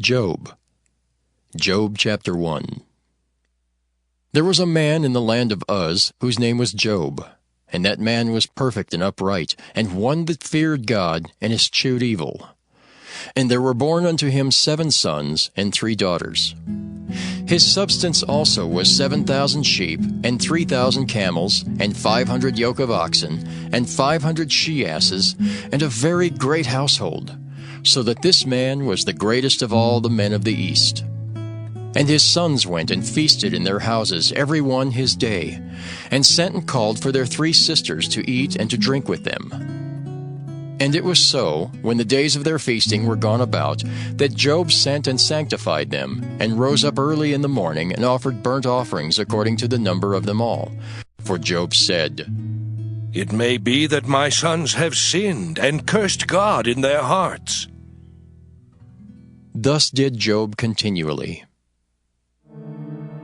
Job. Job chapter 1. There was a man in the land of Uz whose name was Job, and that man was perfect and upright, and one that feared God and eschewed evil. And there were born unto him 7 sons and 3 daughters. His substance also was 7,000 sheep, and 3,000 camels, and 500 yoke of oxen, and 500 she-asses, and a very great household, so that this man was the greatest of all the men of the east. And his sons went and feasted in their houses, every one his day, and sent and called for their 3 sisters to eat and to drink with them. And it was so, when the days of their feasting were gone about, that Job sent and sanctified them, and rose up early in the morning, and offered burnt offerings according to the number of them all. For Job said, "It may be that my sons have sinned, and cursed God in their hearts." Thus did Job continually.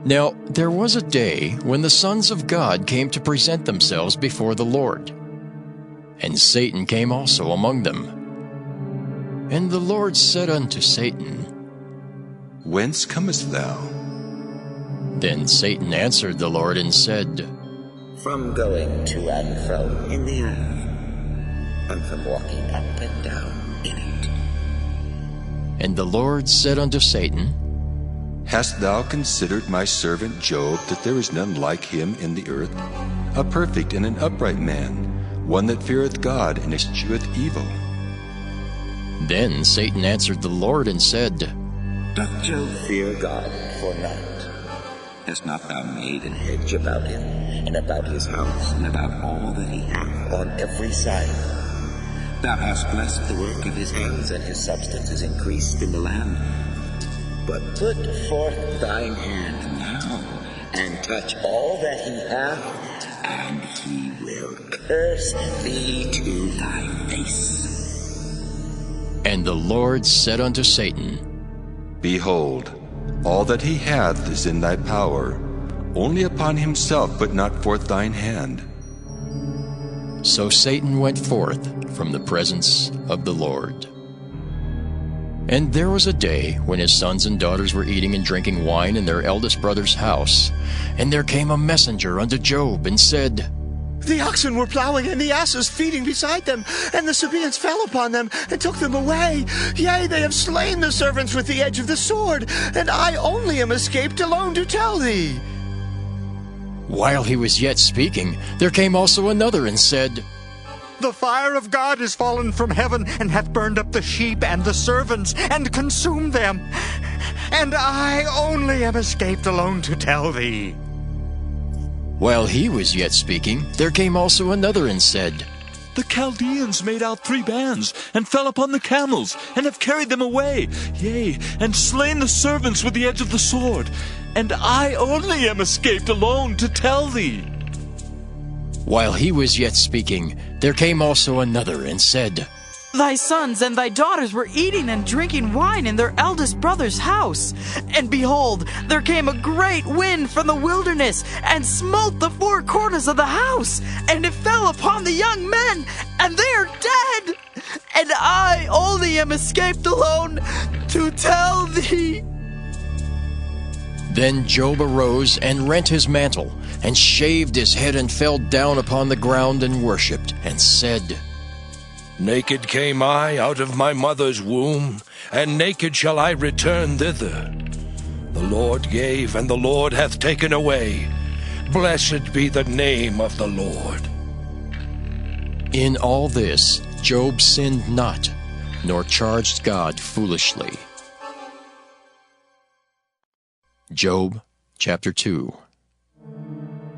Now there was a day when the sons of God came to present themselves before the Lord. And Satan came also among them. And the Lord said unto Satan, "Whence comest thou?" Then Satan answered the Lord and said, "From going to and fro in the earth, and from walking up and down in it." And the Lord said unto Satan, "Hast thou considered my servant Job, that there is none like him in the earth, a perfect and an upright man, one that feareth God and escheweth evil?" Then Satan answered the Lord and said, "Doth Job fear God for naught? Hast not thou made an hedge about him, and about his house, and about all that he hath on every side? Thou hast blessed the work of his hands, and his substance is increased in the land. But put forth thine hand now, and touch all that he hath, and he will curse thee to thy face." And the Lord said unto Satan, "Behold, all that he hath is in thy power, only upon himself put not forth thine hand." So Satan went forth from the presence of the Lord. And there was a day when his sons and daughters were eating and drinking wine in their eldest brother's house. And there came a messenger unto Job, and said, "The oxen were plowing, and the asses feeding beside them, and the Sabaeans fell upon them, and took them away. Yea, they have slain the servants with the edge of the sword, and I only am escaped alone to tell thee." While he was yet speaking, there came also another, and said, "The fire of God is fallen from heaven, and hath burned up the sheep and the servants, and consumed them. And I only am escaped alone to tell thee." While he was yet speaking, there came also another, and said, "The Chaldeans made out 3 bands, and fell upon the camels, and have carried them away, yea, and slain the servants with the edge of the sword. And I only am escaped alone to tell thee." While he was yet speaking, there came also another, and said, "Thy sons and thy daughters were eating and drinking wine in their eldest brother's house. And behold, there came a great wind from the wilderness, and smote the 4 corners of the house, and it fell upon the young men, and they are dead. And I only am escaped alone to tell thee." Then Job arose and rent his mantle, and shaved his head, and fell down upon the ground, and worshipped, and said, "Naked came I out of my mother's womb, and naked shall I return thither. The Lord gave, and the Lord hath taken away. Blessed be the name of the Lord." In all this Job sinned not, nor charged God foolishly. Job chapter 2.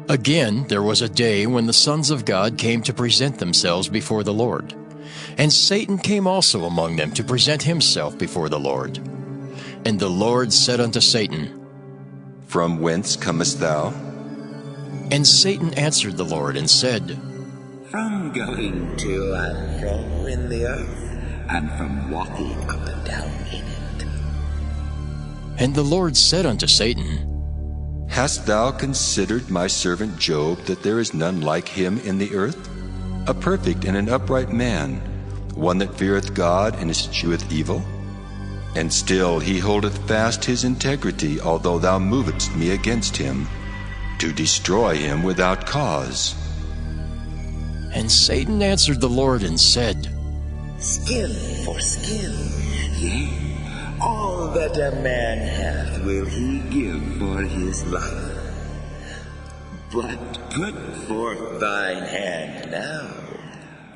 Again there was a day when the sons of God came to present themselves before the Lord. And Satan came also among them to present himself before the Lord. And the Lord said unto Satan, "From whence comest thou?" And Satan answered the Lord and said, "From going to and fro in the earth, and from walking up and down in it." And the Lord said unto Satan, "Hast thou considered my servant Job, that there is none like him in the earth, a perfect and an upright man, one that feareth God and escheweth evil?" And still he holdeth fast his integrity, although thou movest me against him, to destroy him without cause. And Satan answered the Lord and said, Skin for skin, yea, all that a man hath will he give for his life. But put forth thine hand now,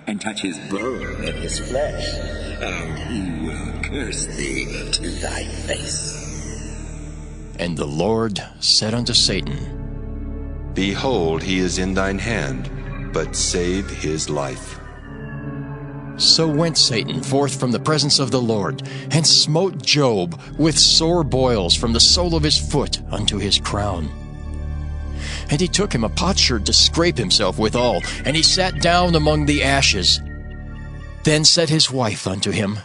and touch his bone and his flesh, and he will curse thee to thy face. And the Lord said unto Satan, Behold, he is in thine hand, but save his life. So went Satan forth from the presence of the Lord, and smote Job with sore boils from the sole of his foot unto his crown. And he took him a potsherd to scrape himself withal, and he sat down among the ashes. Then said his wife unto him,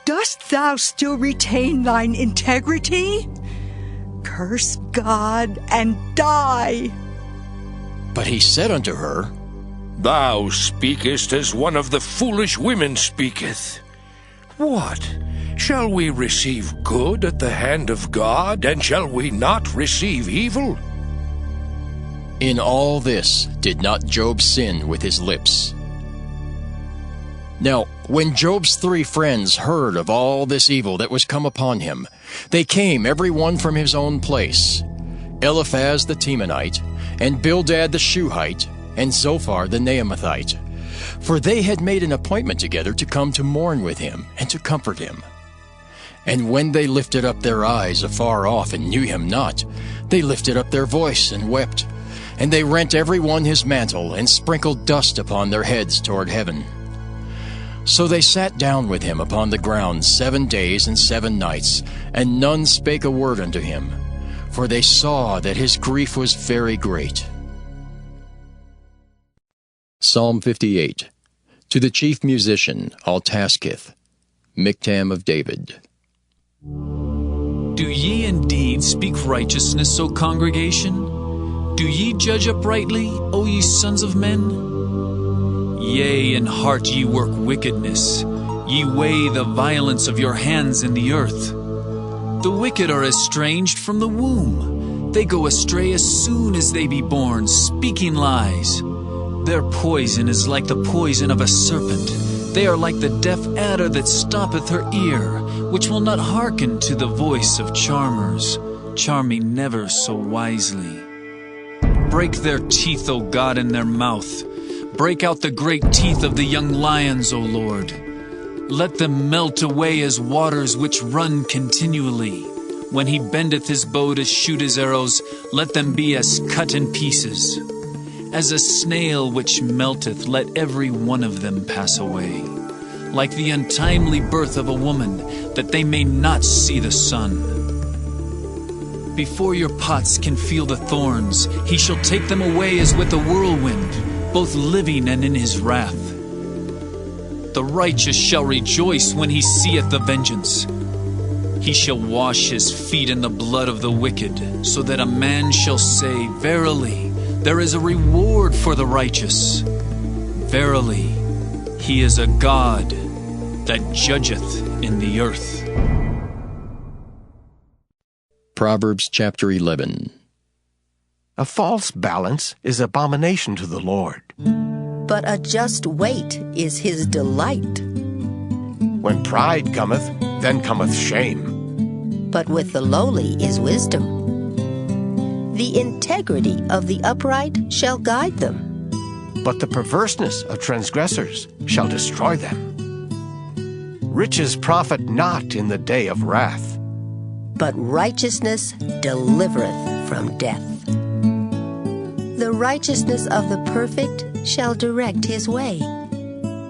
Dost thou still retain thine integrity? Curse God and die. But he said unto her, Thou speakest as one of the foolish women speaketh. What? Shall we receive good at the hand of God, and shall we not receive evil? In all this did not Job sin with his lips. Now, when Job's 3 friends heard of all this evil that was come upon him, they came every one from his own place, Eliphaz the Temanite, and Bildad the Shuhite, and Zophar the Naamathite. For they had made an appointment together to come to mourn with him, and to comfort him. And when they lifted up their eyes afar off, and knew him not, they lifted up their voice, and wept. And they rent every one his mantle, and sprinkled dust upon their heads toward heaven. So they sat down with him upon the ground 7 days and 7 nights, and none spake a word unto him, for they saw that his grief was very great. Psalm 58. To the chief musician, Altaskith, Miktam of David. Do ye indeed speak righteousness, O congregation? Do ye judge uprightly, O ye sons of men? Yea, in heart ye work wickedness. Ye weigh the violence of your hands in the earth. The wicked are estranged from the womb. They go astray as soon as they be born, speaking lies. Their poison is like the poison of a serpent. They are like the deaf adder that stoppeth her ear, which will not hearken to the voice of charmers, charming never so wisely. Break their teeth, O God, in their mouth. Break out the great teeth of the young lions, O Lord. Let them melt away as waters which run continually. When he bendeth his bow to shoot his arrows, let them be as cut in pieces. As a snail which melteth, let every one of them pass away. Like the untimely birth of a woman, that they may not see the sun. Before your pots can feel the thorns, he shall take them away as with a whirlwind, both living and in his wrath. The righteous shall rejoice when he seeth the vengeance. He shall wash his feet in the blood of the wicked, so that a man shall say, Verily, there is a reward for the righteous. Verily, he is a God that judgeth in the earth. Proverbs chapter 11. A false balance is abomination to the Lord, but a just weight is his delight. When pride cometh, then cometh shame, but with the lowly is wisdom. The integrity of the upright shall guide them, but the perverseness of transgressors shall destroy them. Riches profit not in the day of wrath, but righteousness delivereth from death. The righteousness of the perfect shall direct his way,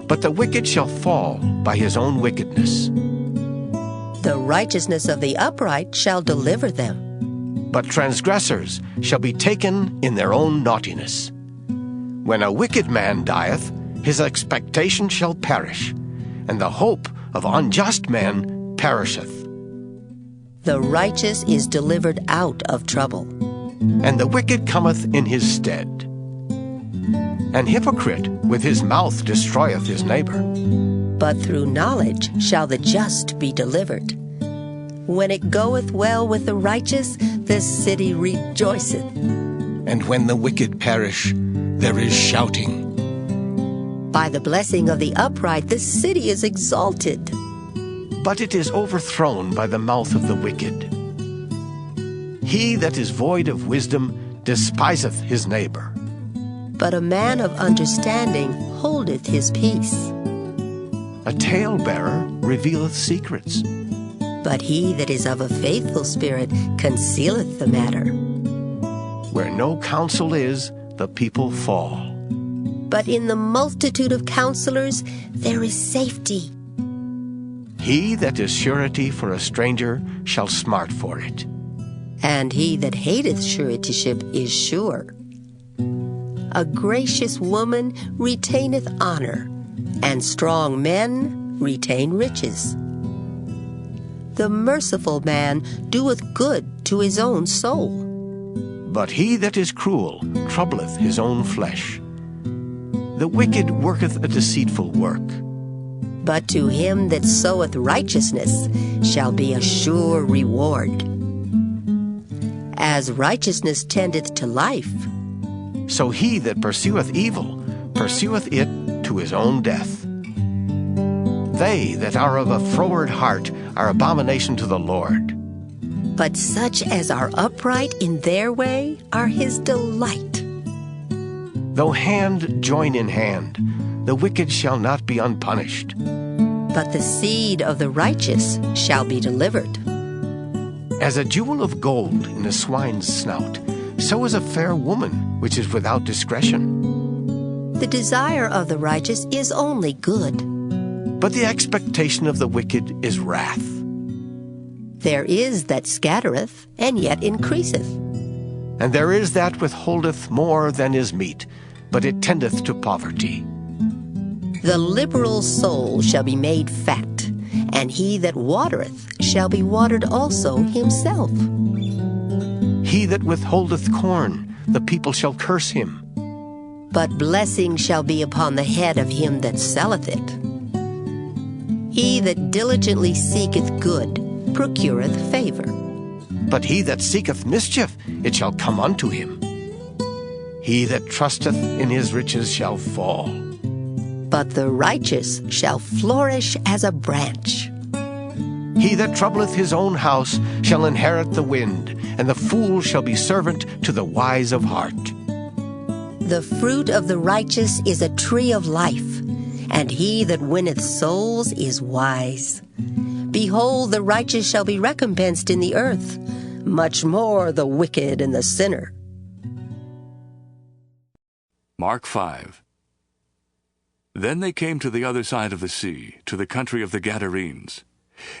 but the wicked shall fall by his own wickedness. The righteousness of the upright shall deliver them, but transgressors shall be taken in their own naughtiness. When a wicked man dieth, his expectation shall perish, and the hope of unjust men perisheth. The righteous is delivered out of trouble, and the wicked cometh in his stead. An hypocrite with his mouth destroyeth his neighbor, but through knowledge shall the just be delivered. When it goeth well with the righteous, the city rejoiceth. And when the wicked perish, there is shouting. By the blessing of the upright, the city is exalted. But it is overthrown by the mouth of the wicked. He that is void of wisdom despiseth his neighbor. But a man of understanding holdeth his peace. A talebearer revealeth secrets. But he that is of a faithful spirit concealeth the matter. Where no counsel is, the people fall. But in the multitude of counselors there is safety. He that is surety for a stranger shall smart for it. And he that hateth suretyship is sure. A gracious woman retaineth honor, and strong men retain riches. The merciful man doeth good to his own soul. But he that is cruel troubleth his own flesh. The wicked worketh a deceitful work. But to him that soweth righteousness shall be a sure reward. As righteousness tendeth to life, so he that pursueth evil pursueth it to his own death. They that are of a froward heart are abomination to the Lord. But such as are upright in their way are his delight. Though hand join in hand, the wicked shall not be unpunished. But the seed of the righteous shall be delivered. As a jewel of gold in a swine's snout, so is a fair woman which is without discretion. The desire of the righteous is only good, but the expectation of the wicked is wrath. There is that scattereth, and yet increaseth. And there is that withholdeth more than is meet, but it tendeth to poverty. The liberal soul shall be made fat, and he that watereth shall be watered also himself. He that withholdeth corn, the people shall curse him. But blessing shall be upon the head of him that selleth it. He that diligently seeketh good procureth favor. But he that seeketh mischief, it shall come unto him. He that trusteth in his riches shall fall. But the righteous shall flourish as a branch. He that troubleth his own house shall inherit the wind, and the fool shall be servant to the wise of heart. The fruit of the righteous is a tree of life, and he that winneth souls is wise. Behold, the righteous shall be recompensed in the earth, much more the wicked and the sinner. Mark 5. Then they came to the other side of the sea, to the country of the Gadarenes.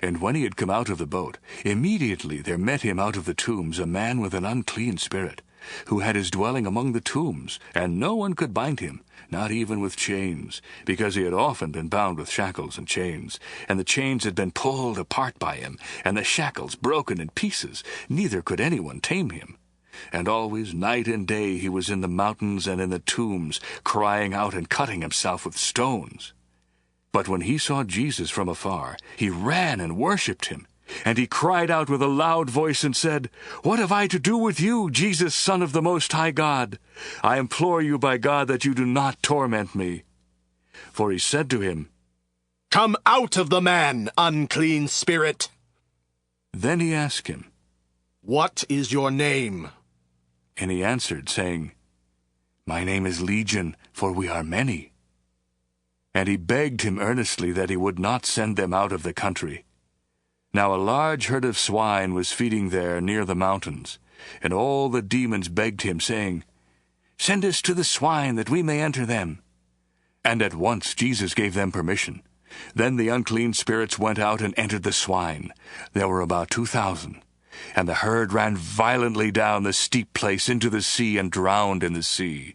And when he had come out of the boat, immediately there met him out of the tombs a man with an unclean spirit, who had his dwelling among the tombs, and no one could bind him, not even with chains, because he had often been bound with shackles and chains, and the chains had been pulled apart by him, and the shackles broken in pieces, neither could anyone tame him. And always, night and day, he was in the mountains and in the tombs, crying out and cutting himself with stones. But when he saw Jesus from afar, he ran and worshipped him. And he cried out with a loud voice and said, What have I to do with you, Jesus, Son of the Most High God? I implore you by God that you do not torment me. For he said to him, Come out of the man, unclean spirit. Then he asked him, What is your name? And he answered, saying, My name is Legion, for we are many. And he begged him earnestly that he would not send them out of the country. Now a large herd of swine was feeding there near the mountains, and all the demons begged him, saying, Send us to the swine, that we may enter them. And at once Jesus gave them permission. Then the unclean spirits went out and entered the swine. There were about 2,000. And the herd ran violently down the steep place into the sea and drowned in the sea.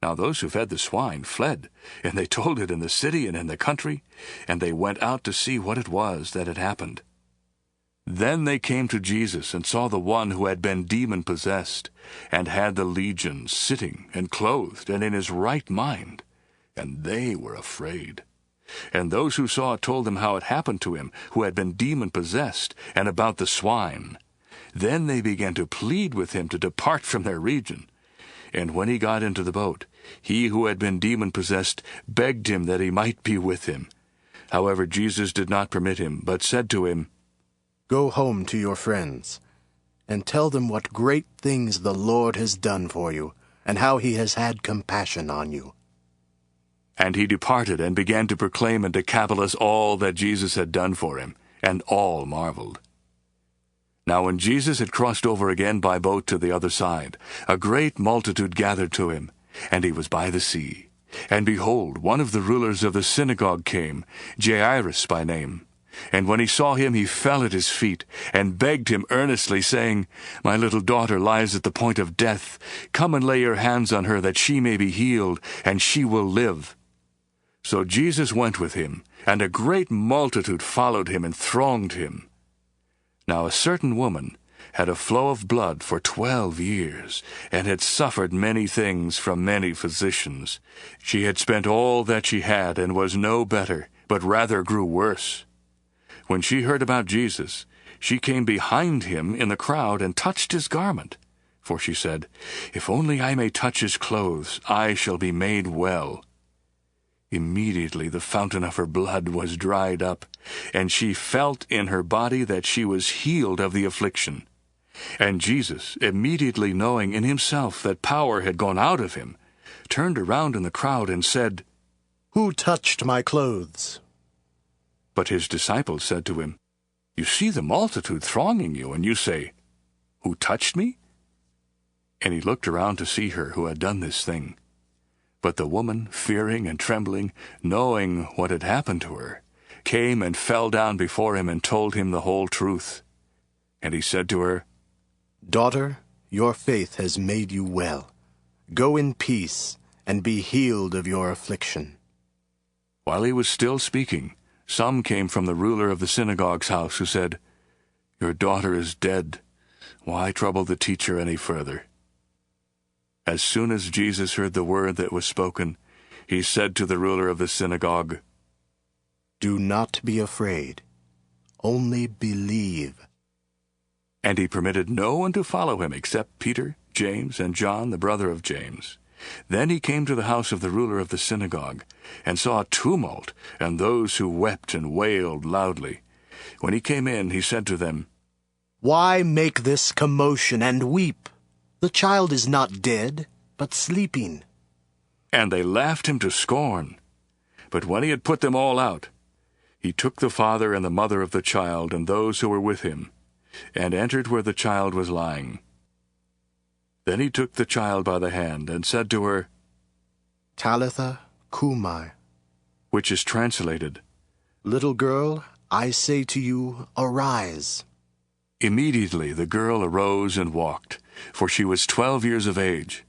Now those who fed the swine fled, and they told it in the city and in the country, and they went out to see what it was that had happened. Then they came to Jesus and saw the one who had been demon-possessed, and had the legion, sitting and clothed and in his right mind, and they were afraid. And those who saw it told them how it happened to him who had been demon-possessed, and about the swine. Then they began to plead with him to depart from their region. And when he got into the boat, he who had been demon-possessed begged him that he might be with him. However, Jesus did not permit him, but said to him, Go home to your friends, and tell them what great things the Lord has done for you, and how he has had compassion on you. And he departed and began to proclaim in Decapolis all that Jesus had done for him, and all marveled. Now when Jesus had crossed over again by boat to the other side, a great multitude gathered to him, and he was by the sea. And behold, one of the rulers of the synagogue came, Jairus by name. And when he saw him, he fell at his feet, and begged him earnestly, saying, My little daughter lies at the point of death. Come and lay your hands on her, that she may be healed, and she will live. So Jesus went with him, and a great multitude followed him and thronged him. Now a certain woman had a flow of blood for 12 years, and had suffered many things from many physicians. She had spent all that she had, and was no better, but rather grew worse. When she heard about Jesus, she came behind him in the crowd and touched his garment. For she said, If only I may touch his clothes, I shall be made well. Immediately the fountain of her blood was dried up, and she felt in her body that she was healed of the affliction. And Jesus, immediately knowing in himself that power had gone out of him, turned around in the crowd and said, Who touched my clothes? But his disciples said to him, You see the multitude thronging you, and you say, Who touched me? And he looked around to see her who had done this thing. But the woman, fearing and trembling, knowing what had happened to her, came and fell down before him and told him the whole truth. And he said to her, Daughter, your faith has made you well. Go in peace, and be healed of your affliction. While he was still speaking, some came from the ruler of the synagogue's house, who said, Your daughter is dead. Why trouble the teacher any further? As soon as Jesus heard the word that was spoken, he said to the ruler of the synagogue, Do not be afraid, only believe. And he permitted no one to follow him except Peter, James, and John, the brother of James. Then he came to the house of the ruler of the synagogue, and saw a tumult, and those who wept and wailed loudly. When he came in, he said to them, Why make this commotion and weep? The child is not dead, but sleeping. And they laughed him to scorn. But when he had put them all out, he took the father and the mother of the child and those who were with him, and entered where the child was lying. Then he took the child by the hand, and said to her, Talitha cumi, which is translated, Little girl, I say to you, arise. Immediately the girl arose and walked, for she was 12 years of age.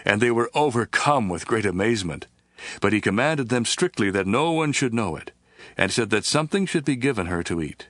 And they were overcome with great amazement. But he commanded them strictly that no one should know it, and said that something should be given her to eat.